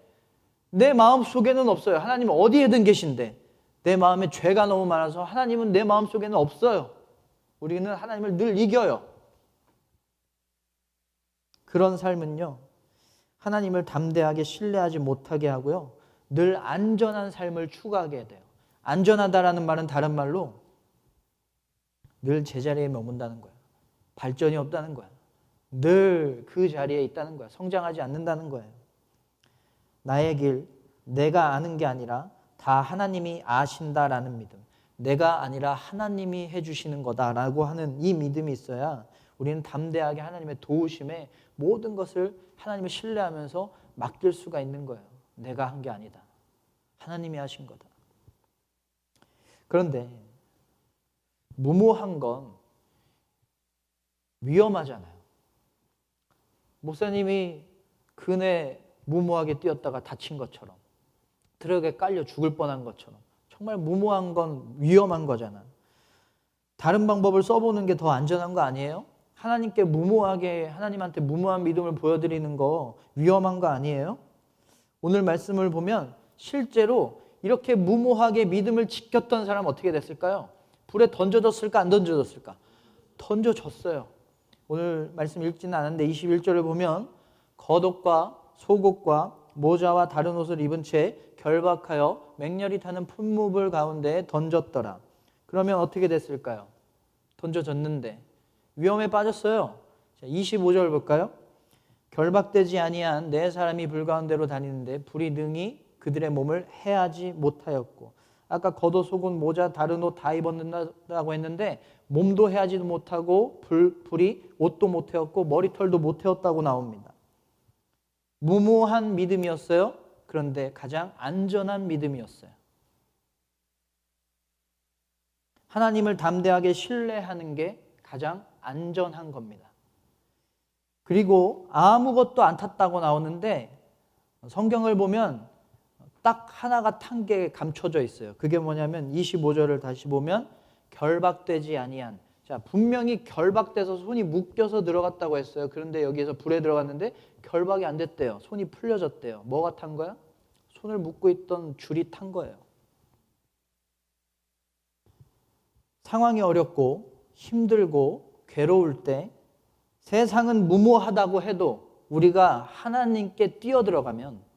S4: 내 마음 속에는 없어요. 하나님 어디에든 계신데 내 마음에 죄가 너무 많아서 하나님은 내 마음 속에는 없어요. 우리는 하나님을 늘 이겨요. 그런 삶은요, 하나님을 담대하게 신뢰하지 못하게 하고요, 늘 안전한 삶을 추구하게 돼요. 안전하다라는 말은 다른 말로 늘 제자리에 머문다는 거예요. 발전이 없다는 거야. 늘 그 자리에 있다는 거야. 성장하지 않는다는 거예요. 나의 길, 내가 아는 게 아니라 다 하나님이 아신다라는 믿음. 내가 아니라 하나님이 해주시는 거다라고 하는 이 믿음이 있어야 우리는 담대하게 하나님의 도우심에 모든 것을 하나님을 신뢰하면서 맡길 수가 있는 거예요. 내가 한 게 아니다. 하나님이 하신 거다. 그런데 무모한 건 위험하잖아요. 목사님이 그네 무모하게 뛰었다가 다친 것처럼, 트럭에 깔려 죽을 뻔한 것처럼 정말 무모한 건 위험한 거잖아. 다른 방법을 써보는 게 더 안전한 거 아니에요? 하나님께 무모하게, 하나님한테 무모한 믿음을 보여드리는 거 위험한 거 아니에요? 오늘 말씀을 보면 실제로 이렇게 무모하게 믿음을 지켰던 사람 어떻게 됐을까요? 불에 던져졌을까 안 던져졌을까? 던져졌어요. 오늘 말씀 읽지는 않았는데 21절을 보면 겉옷과 속옷과 모자와 다른 옷을 입은 채 결박하여 맹렬히 타는 풀무불 가운데에 던졌더라. 그러면 어떻게 됐을까요? 던져졌는데 위험에 빠졌어요. 자, 25절 볼까요? 결박되지 아니한 네 사람이 불 가운데로 다니는데 불이 능히 그들의 몸을 해하지 못하였고, 아까 겉옷, 속옷, 모자, 다른 옷 다 입었다고 했는데 몸도 해하지도 못하고 불이 옷도 못 태웠고 머리털도 못 태웠다고 나옵니다. 무모한 믿음이었어요. 그런데 가장 안전한 믿음이었어요. 하나님을 담대하게 신뢰하는 게 가장 안전한 겁니다. 그리고 아무것도 안 탔다고 나오는데 성경을 보면 딱 하나가 탄 게 감춰져 있어요. 그게 뭐냐면 25절을 다시 보면 결박되지 아니한. 자, 분명히 결박돼서 손이 묶여서 들어갔다고 했어요. 그런데 여기에서 불에 들어갔는데 결박이 안 됐대요. 손이 풀려졌대요. 뭐가 탄 거야? 손을 묶고 있던 줄이 탄 거예요. 상황이 어렵고 힘들고 괴로울 때 세상은 무모하다고 해도 우리가 하나님께 뛰어들어가면,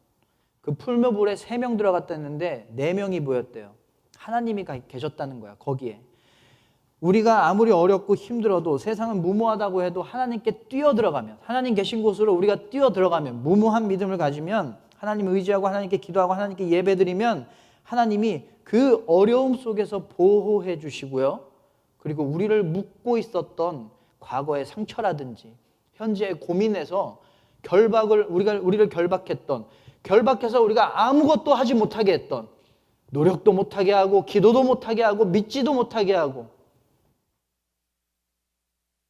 S4: 그 풀무불에 3명 들어갔다 했는데 4명이 보였대요. 하나님이 계셨다는 거야, 거기에. 우리가 아무리 어렵고 힘들어도 세상은 무모하다고 해도 하나님께 뛰어들어가면, 하나님 계신 곳으로 우리가 뛰어들어가면, 무모한 믿음을 가지면, 하나님 의지하고 하나님께 기도하고 하나님께 예배드리면 하나님이 그 어려움 속에서 보호해 주시고요. 그리고 우리를 묶고 있었던 과거의 상처라든지 현재의 고민에서 우리를 결박해서 우리가 아무것도 하지 못하게 했던, 노력도 못하게 하고 기도도 못하게 하고 믿지도 못하게 하고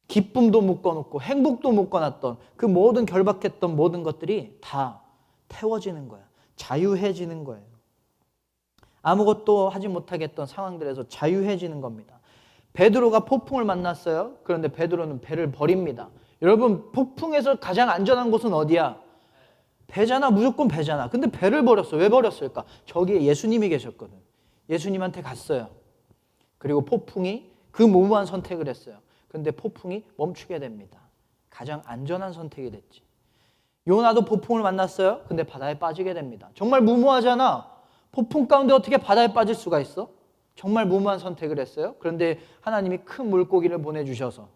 S4: 기쁨도 묶어놓고 행복도 묶어놨던 그 모든 결박했던 모든 것들이 다 태워지는 거야. 자유해지는 거예요. 아무것도 하지 못하게 했던 상황들에서 자유해지는 겁니다. 베드로가 폭풍을 만났어요. 그런데 베드로는 배를 버립니다. 여러분, 폭풍에서 가장 안전한 곳은 어디야? 배잖아. 무조건 배잖아. 근데 배를 버렸어. 왜 버렸을까? 저기에 예수님이 계셨거든. 예수님한테 갔어요. 그리고 폭풍이 그 무모한 선택을 했어요. 근데 폭풍이 멈추게 됩니다. 가장 안전한 선택이 됐지. 요나도 폭풍을 만났어요. 근데 바다에 빠지게 됩니다. 정말 무모하잖아. 폭풍 가운데 어떻게 바다에 빠질 수가 있어? 정말 무모한 선택을 했어요. 그런데 하나님이 큰 물고기를 보내주셔서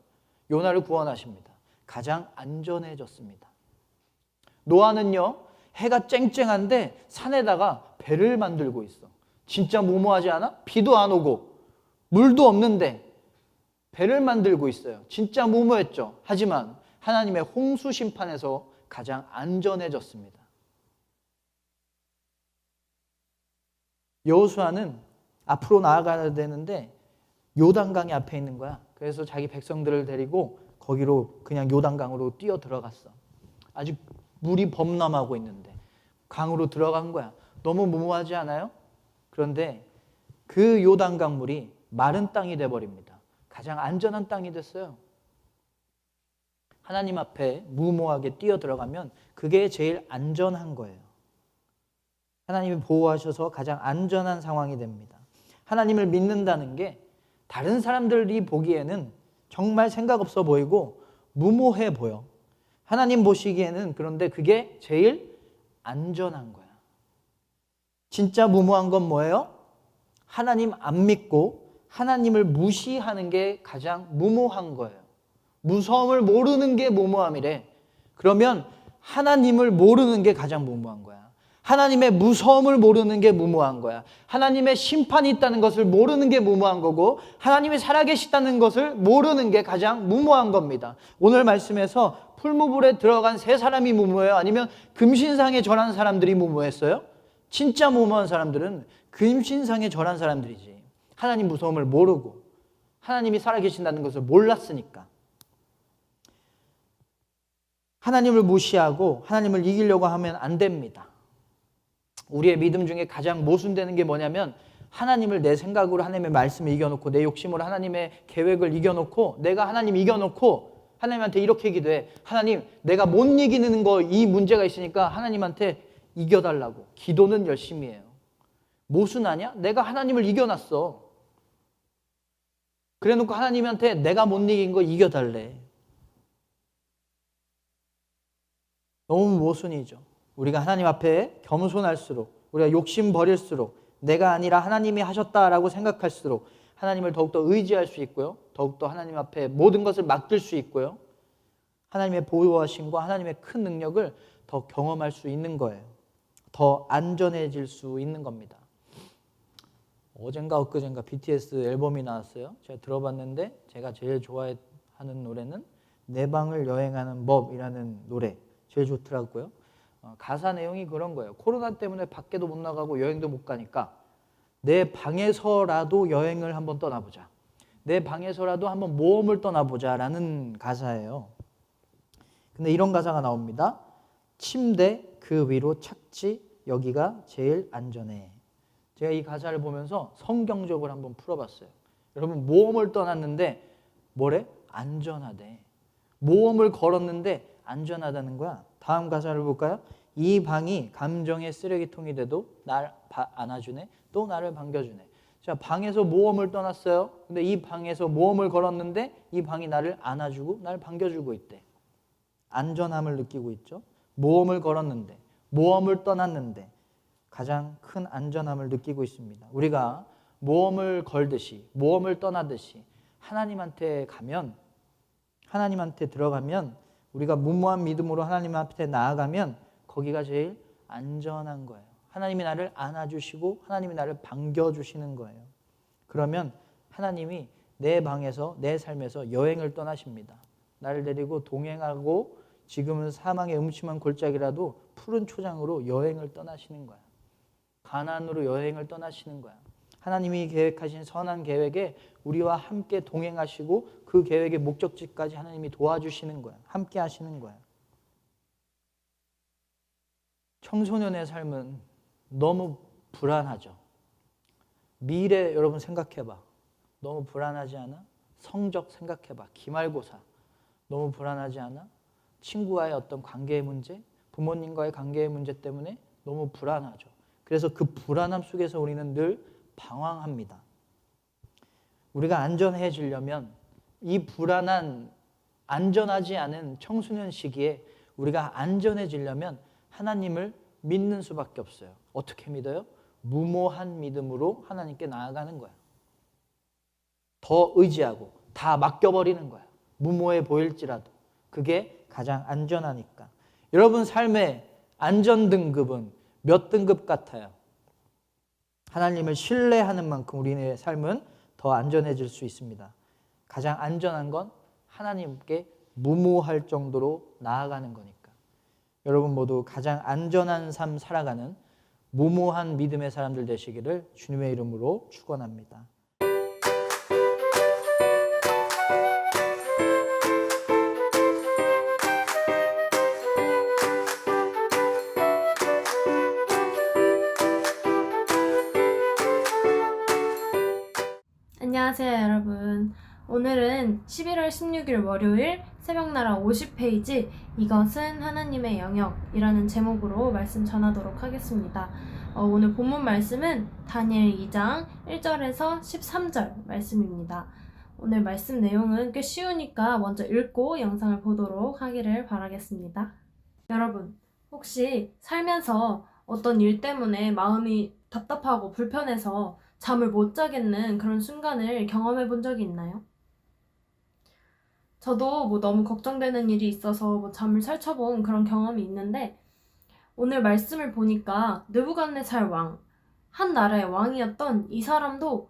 S4: 요나를 구원하십니다. 가장 안전해졌습니다. 노아는요, 해가 쨍쨍한데 산에다가 배를 만들고 있어. 진짜 무모하지 않아? 비도 안 오고 물도 없는데 배를 만들고 있어요. 진짜 무모했죠. 하지만 하나님의 홍수 심판에서 가장 안전해졌습니다. 여호수아는 앞으로 나아가야 되는데 요단강이 앞에 있는 거야. 그래서 자기 백성들을 데리고 거기로 그냥 요단강으로 뛰어 들어갔어. 아직 물이 범람하고 있는데 강으로 들어간 거야. 너무 무모하지 않아요? 그런데 그 요단강 물이 마른 땅이 돼버립니다. 가장 안전한 땅이 됐어요. 하나님 앞에 무모하게 뛰어 들어가면 그게 제일 안전한 거예요. 하나님이 보호하셔서 가장 안전한 상황이 됩니다. 하나님을 믿는다는 게 다른 사람들이 보기에는 정말 생각 없어 보이고 무모해 보여. 하나님 보시기에는 그런데 그게 제일 안전한 거야. 진짜 무모한 건 뭐예요? 하나님 안 믿고 하나님을 무시하는 게 가장 무모한 거예요. 무서움을 모르는 게 무모함이래. 그러면 하나님을 모르는 게 가장 무모한 거야. 하나님의 무서움을 모르는 게 무모한 거야. 하나님의 심판이 있다는 것을 모르는 게 무모한 거고 하나님이 살아계시다는 것을 모르는 게 가장 무모한 겁니다. 오늘 말씀에서 풀무불에 들어간 세 사람이 무모해요? 아니면 금신상에 절한 사람들이 무모했어요? 진짜 무모한 사람들은 금신상에 절한 사람들이지. 하나님 무서움을 모르고 하나님이 살아계신다는 것을 몰랐으니까. 하나님을 무시하고 하나님을 이기려고 하면 안 됩니다. 우리의 믿음 중에 가장 모순되는 게 뭐냐면 하나님을 내 생각으로 하나님의 말씀을 이겨놓고 내 욕심으로 하나님의 계획을 이겨놓고 내가 하나님 이겨놓고 하나님한테 이렇게 기도해. 하나님, 내가 못 이기는 거 이 문제가 있으니까 하나님한테 이겨달라고. 기도는 열심히 해요. 모순하냐? 내가 하나님을 이겨놨어. 그래놓고 하나님한테 내가 못 이긴 거 이겨달래. 너무 모순이죠. 우리가 하나님 앞에 겸손할수록, 우리가 욕심 버릴수록, 내가 아니라 하나님이 하셨다라고 생각할수록 하나님을 더욱더 의지할 수 있고요. 더욱더 하나님 앞에 모든 것을 맡길 수 있고요. 하나님의 보호하심과 하나님의 큰 능력을 더 경험할 수 있는 거예요. 더 안전해질 수 있는 겁니다. 어젠가 엊그젠가 BTS 앨범이 나왔어요. 제가 들어봤는데 제가 제일 좋아하는 노래는 내 방을 여행하는 법이라는 노래. 제일 좋더라고요. 가사 내용이 그런 거예요. 코로나 때문에 밖에도 못 나가고 여행도 못 가니까 내 방에서라도 여행을 한번 떠나보자. 내 방에서라도 한번 모험을 떠나보자 라는 가사예요. 근데 이런 가사가 나옵니다. 침대 그 위로 착지 여기가 제일 안전해. 제가 이 가사를 보면서 성경적으로 한번 풀어봤어요. 여러분, 모험을 떠났는데 뭐래? 안전하대. 모험을 걸었는데 안전하다는 거야. 다음 가사를 볼까요? 이 방이 감정의 쓰레기통이 돼도 날 안아주네. 또 나를 반겨주네. 자, 방에서 모험을 떠났어요. 근데 이 방에서 모험을 걸었는데 이 방이 나를 안아주고 날 반겨주고 있대. 안전함을 느끼고 있죠. 모험을 걸었는데, 모험을 떠났는데 가장 큰 안전함을 느끼고 있습니다. 우리가 모험을 걸듯이, 모험을 떠나듯이 하나님한테 가면, 하나님한테 들어가면, 우리가 무모한 믿음으로 하나님 앞에 나아가면 거기가 제일 안전한 거예요. 하나님이 나를 안아주시고 하나님이 나를 반겨주시는 거예요. 그러면 하나님이 내 방에서, 내 삶에서 여행을 떠나십니다. 나를 데리고 동행하고 지금은 사망의 음침한 골짜기라도 푸른 초장으로 여행을 떠나시는 거야. 가나안으로 여행을 떠나시는 거야. 하나님이 계획하신 선한 계획에 우리와 함께 동행하시고 그 계획의 목적지까지 하나님이 도와주시는 거야. 함께 하시는 거야. 청소년의 삶은 너무 불안하죠. 미래 여러분 생각해봐. 너무 불안하지 않아? 성적 생각해봐. 기말고사. 너무 불안하지 않아? 친구와의 어떤 관계의 문제, 부모님과의 관계의 문제 때문에 너무 불안하죠. 그래서 그 불안함 속에서 우리는 늘 방황합니다. 우리가 안전해지려면 이 불안한 안전하지 않은 청소년 시기에 우리가 안전해지려면 하나님을 믿는 수밖에 없어요. 어떻게 믿어요? 무모한 믿음으로 하나님께 나아가는 거야. 더 의지하고 다 맡겨버리는 거야. 무모해 보일지라도 그게 가장 안전하니까. 여러분 삶의 안전 등급은 몇 등급 같아요? 하나님을 신뢰하는 만큼 우리의 삶은 더 안전해질 수 있습니다. 가장 안전한 건 하나님께 무모할 정도로 나아가는 거니까. 여러분 모두 가장 안전한 삶 살아가는 무모한 믿음의 사람들 되시기를 주님의 이름으로 축원합니다.
S5: 안녕하세요 여러분. 오늘은 11월 16일 월요일 새벽나라 50페이지 이것은 하나님의 영역이라는 제목으로 말씀 전하도록 하겠습니다. 오늘 본문 말씀은 다니엘 2장 1절에서 13절 말씀입니다. 오늘 말씀 내용은 꽤 쉬우니까 먼저 읽고 영상을 보도록 하기를 바라겠습니다. 여러분, 혹시 살면서 어떤 일 때문에 마음이 답답하고 불편해서 잠을 못 자겠는 그런 순간을 경험해 본 적이 있나요? 저도 너무 걱정되는 일이 있어서 잠을 설쳐본 그런 경험이 있는데, 오늘 말씀을 보니까 느부갓네살 왕, 한 나라의 왕이었던 이 사람도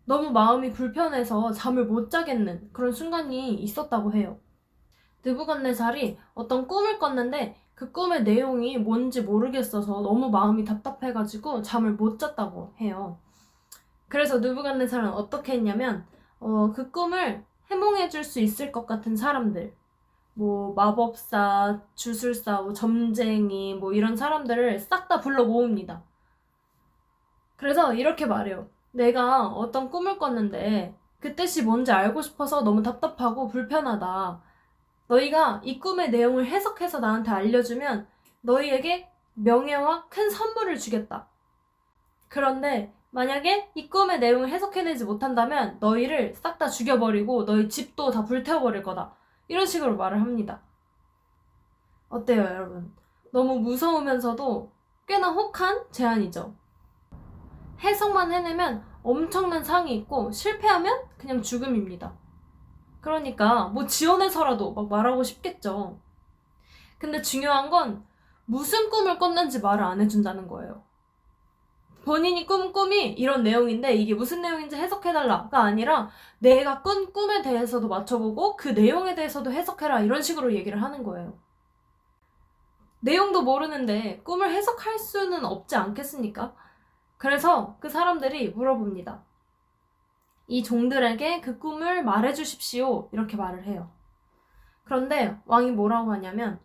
S5: 너무 마음이 불편해서 잠을 못 자겠는 그런 순간이 있었다고 해요. 느부갓네살이 어떤 꿈을 꿨는데 그 꿈의 내용이 뭔지 모르겠어서 너무 마음이 답답해가지고 잠을 못 잤다고 해요. 그래서 느부갓네살은 어떻게 했냐면 그 꿈을 해몽해 줄 수 있을 것 같은 사람들, 마법사, 주술사, 점쟁이 이런 사람들을 싹 다 불러 모읍니다. 그래서 이렇게 말해요. 내가 어떤 꿈을 꿨는데 그 뜻이 뭔지 알고 싶어서 너무 답답하고 불편하다. 너희가 이 꿈의 내용을 해석해서 나한테 알려주면 너희에게 명예와 큰 선물을 주겠다. 그런데 만약에 이 꿈의 내용을 해석해내지 못한다면 너희를 싹 다 죽여버리고 너희 집도 다 불태워버릴 거다. 이런 식으로 말을 합니다. 어때요, 여러분? 너무 무서우면서도 꽤나 혹한 제안이죠. 해석만 해내면 엄청난 상이 있고 실패하면 그냥 죽음입니다. 그러니까 지어내서라도 말하고 싶겠죠. 근데 중요한 건 무슨 꿈을 꿨는지 말을 안 해준다는 거예요. 본인이 꾼 꿈이 이런 내용인데 이게 무슨 내용인지 해석해달라가 아니라 내가 꾼 꿈에 대해서도 맞춰보고 그 내용에 대해서도 해석해라 이런 식으로 얘기를 하는 거예요. 내용도 모르는데 꿈을 해석할 수는 없지 않겠습니까? 그래서 그 사람들이 물어봅니다. 이 종들에게 그 꿈을 말해주십시오. 이렇게 말을 해요. 그런데 왕이 뭐라고 하냐면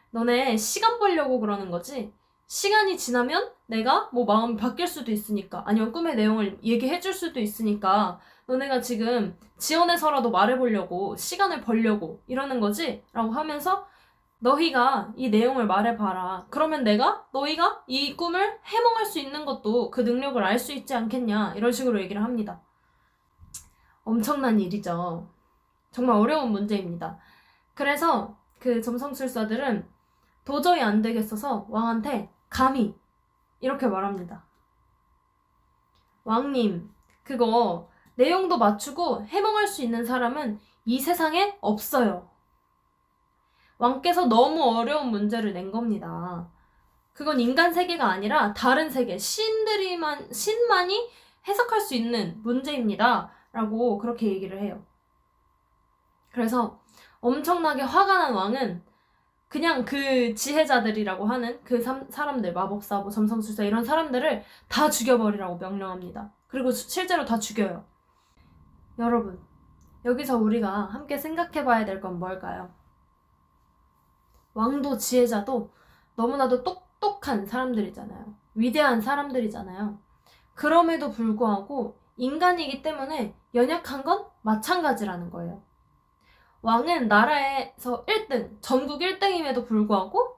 S5: 너네 시간 벌려고 그러는 거지? 시간이 지나면 내가 마음이 바뀔 수도 있으니까 아니면 꿈의 내용을 얘기해 줄 수도 있으니까 너네가 지금 지어내서라도 말해보려고 시간을 벌려고 이러는 거지? 라고 하면서 너희가 이 내용을 말해봐라. 그러면 너희가 이 꿈을 해몽할 수 있는 것도 그 능력을 알 수 있지 않겠냐 이런 식으로 얘기를 합니다. 엄청난 일이죠. 정말 어려운 문제입니다. 그래서 그 점성술사들은 도저히 안 되겠어서 왕한테 감히 이렇게 말합니다. 왕님, 그거 내용도 맞추고 해몽할 수 있는 사람은 이 세상에 없어요. 왕께서 너무 어려운 문제를 낸 겁니다. 그건 인간 세계가 아니라 다른 세계, 신만이 해석할 수 있는 문제입니다. 라고 그렇게 얘기를 해요. 그래서 엄청나게 화가 난 왕은 그냥 그 지혜자들이라고 하는 그 사람들, 마법사, 점성술사 이런 사람들을 다 죽여버리라고 명령합니다. 그리고 실제로 다 죽여요. 여러분, 여기서 우리가 함께 생각해봐야 될 건 뭘까요? 왕도 지혜자도 너무나도 똑똑한 사람들이잖아요. 위대한 사람들이잖아요. 그럼에도 불구하고 인간이기 때문에 연약한 건 마찬가지라는 거예요. 왕은 나라에서 1등, 전국 1등임에도 불구하고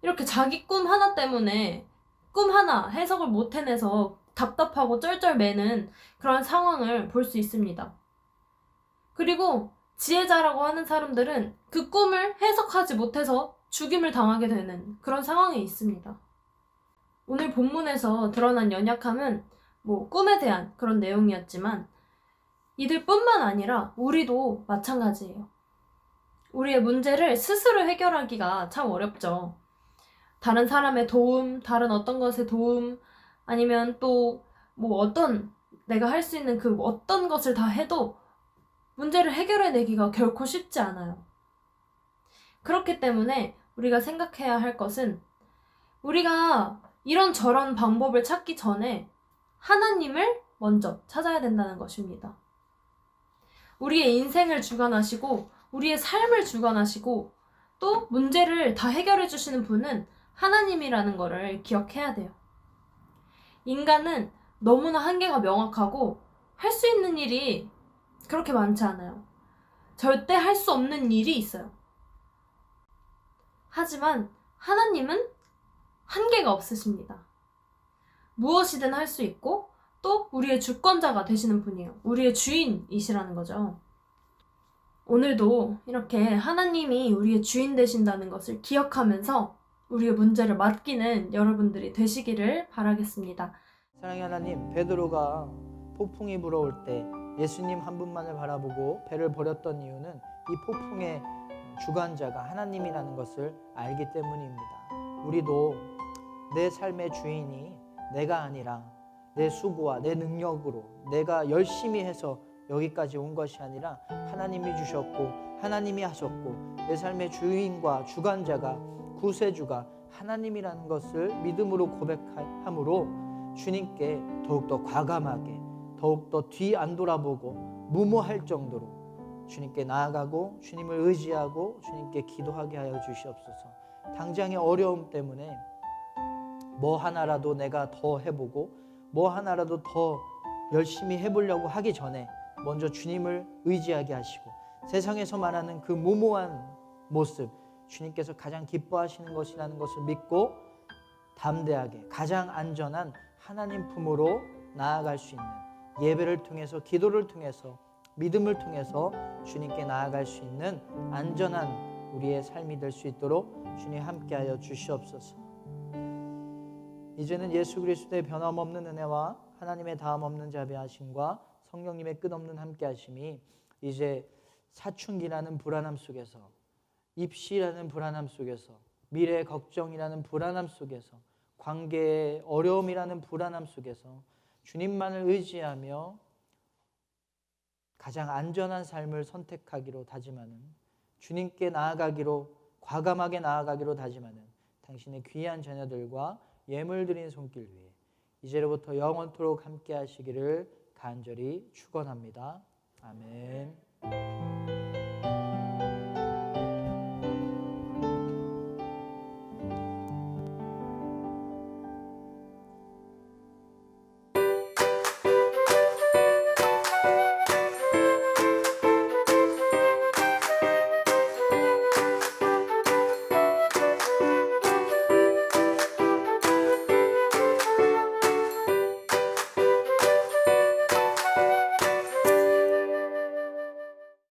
S5: 이렇게 자기 꿈 하나 때문에 꿈 하나 해석을 못 해내서 답답하고 쩔쩔매는 그런 상황을 볼 수 있습니다. 그리고 지혜자라고 하는 사람들은 그 꿈을 해석하지 못해서 죽임을 당하게 되는 그런 상황이 있습니다. 오늘 본문에서 드러난 연약함은 꿈에 대한 그런 내용이었지만 이들뿐만 아니라 우리도 마찬가지예요. 우리의 문제를 스스로 해결하기가 참 어렵죠. 다른 사람의 도움, 다른 어떤 것의 도움, 아니면 또 어떤 내가 할 수 있는 그 어떤 것을 다 해도 문제를 해결해내기가 결코 쉽지 않아요. 그렇기 때문에 우리가 생각해야 할 것은 우리가 이런저런 방법을 찾기 전에 하나님을 먼저 찾아야 된다는 것입니다. 우리의 인생을 주관하시고 우리의 삶을 주관하시고 또 문제를 다 해결해 주시는 분은 하나님이라는 것을 기억해야 돼요. 인간은 너무나 한계가 명확하고 할 수 있는 일이 그렇게 많지 않아요. 절대 할 수 없는 일이 있어요. 하지만 하나님은 한계가 없으십니다. 무엇이든 할 수 있고 또 우리의 주권자가 되시는 분이에요. 우리의 주인이시라는 거죠. 오늘도 이렇게 하나님이 우리의 주인 되신다는 것을 기억하면서 우리의 문제를 맡기는 여러분들이 되시기를 바라겠습니다.
S4: 사랑의 하나님, 베드로가 폭풍이 불어올 때 예수님 한 분만을 바라보고 배를 버렸던 이유는 이 폭풍의 주관자가 하나님이라는 것을 알기 때문입니다. 우리도 내 삶의 주인이 내가 아니라 내 수고와 내 능력으로 내가 열심히 해서 여기까지 온 것이 아니라 하나님이 주셨고 하나님이 하셨고 내 삶의 주인과 주관자가 구세주가 하나님이라는 것을 믿음으로 고백함으로 주님께 더욱더 과감하게 더욱더 뒤 안 돌아보고 무모할 정도로 주님께 나아가고 주님을 의지하고 주님께 기도하게 하여 주시옵소서. 당장의 어려움 때문에 뭐 하나라도 내가 더 해보고 뭐 하나라도 더 열심히 해보려고 하기 전에 먼저 주님을 의지하게 하시고 세상에서 말하는 그 무모한 모습 주님께서 가장 기뻐하시는 것이라는 것을 믿고 담대하게 가장 안전한 하나님 품으로 나아갈 수 있는 예배를 통해서 기도를 통해서 믿음을 통해서 주님께 나아갈 수 있는 안전한 우리의 삶이 될 수 있도록 주님 함께하여 주시옵소서. 이제는 예수 그리스도의 변함없는 은혜와 하나님의 다함없는 자비하심과 성령님의 끝없는 함께하심이 이제 사춘기라는 불안함 속에서 입시라는 불안함 속에서 미래의 걱정이라는 불안함 속에서 관계의 어려움이라는 불안함 속에서 주님만을 의지하며 가장 안전한 삶을 선택하기로 다짐하는 주님께 나아가기로 과감하게 나아가기로 다짐하는 당신의 귀한 자녀들과 예물 드린 손길 위에 이제로부터 영원토록 함께 하시기를 간절히 축원합니다. 아멘.